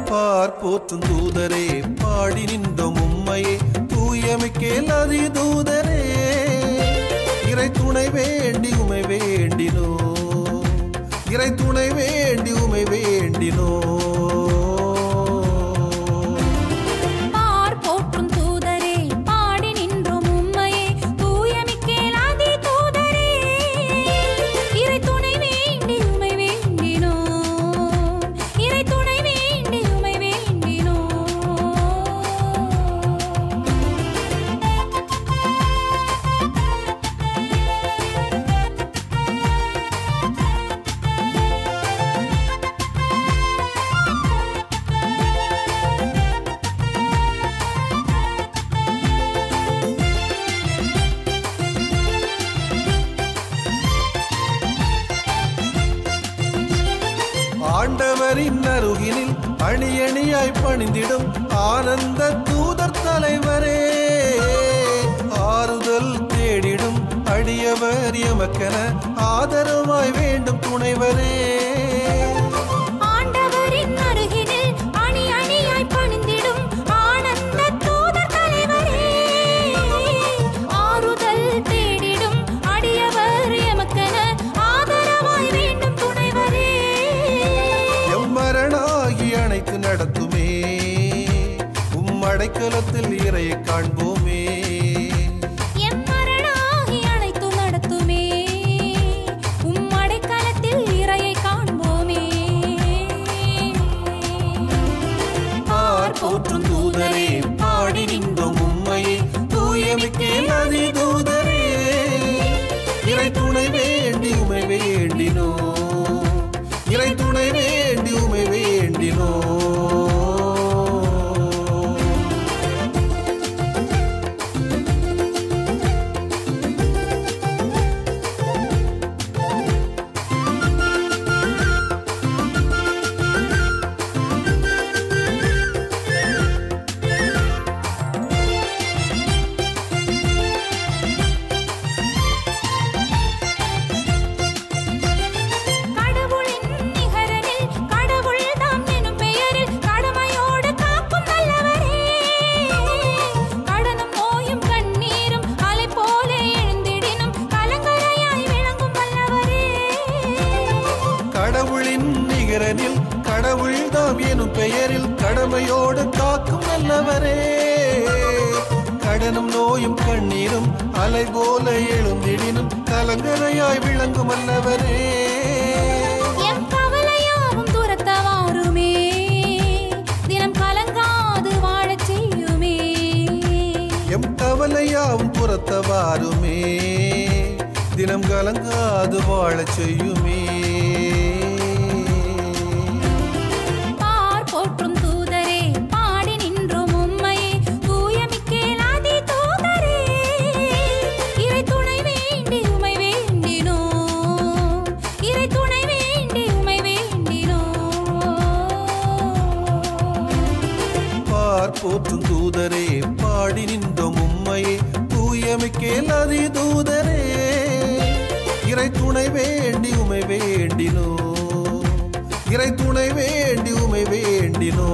பார் போற்றும் தூதரே பாடி நின்றோம் உம்மையே தூயமிக்கேல் அதி தூதரே இறை துணை வேண்டி உமை வேண்டினோ இறை துணை வேண்டி உமை வேண்டினோ ஆண்டவரின் அருகினில் அணி அணியாய் பணிந்திடும் ஆனந்த தூதர் தலைவரே ஆறுதல் தேடிடும் அடியவர் எமக்கென ஆதரவாய் வேண்டும் துணைவரே ஆண்டவரின் அருகினில் அணி அணியாய் பணிந்திடும் ஆனந்த தூதர் தலைவரே ஆறுதல் தேடிடும் அடியவர் எமக்கென ஆதரவாய் வேண்டும் துணைவரே மரணாகி அணைத்து நடத்துமே அடைக்கலத்தில் இறையை காண்போமே எம்மரணாகி அணைத்து நடத்துமே அடைக்கலத்தில் இறையை காண்போமே பார் போற்றும் தூதரே பாடி நின்றோம் உம்மையே தூயமிக்கேல் அதி தூதரே இறை துணை வேண்டி உமை வேண்டினோ இறை துணை வேண்டி உமை வேண்டினோ கடவுள் தாம் எனும் பெயரில் கடமையோடு காக்கும் நல்லவரே கடனும் நோயும் கண்ணீரும் அலை போல எழுந்திடினும் கலங்கரையாய் விளங்கும் அல்லவரே எம் கவலையாவும் துரத்த வாருமே தினம் கலங்காது வாழச் செய்யுமே எம் கவலையாவும் துரத்த வாருமே தினம் கலங்காது வாழச் செய்யுமே போற்றும் தூதரே பாடி நின்றோம் உம்மையே தூயமிக்கேல் அதி தூதரே இறை துணை வேண்டி உமை வேண்டினோ இறை துணை வேண்டி உமை வேண்டினோ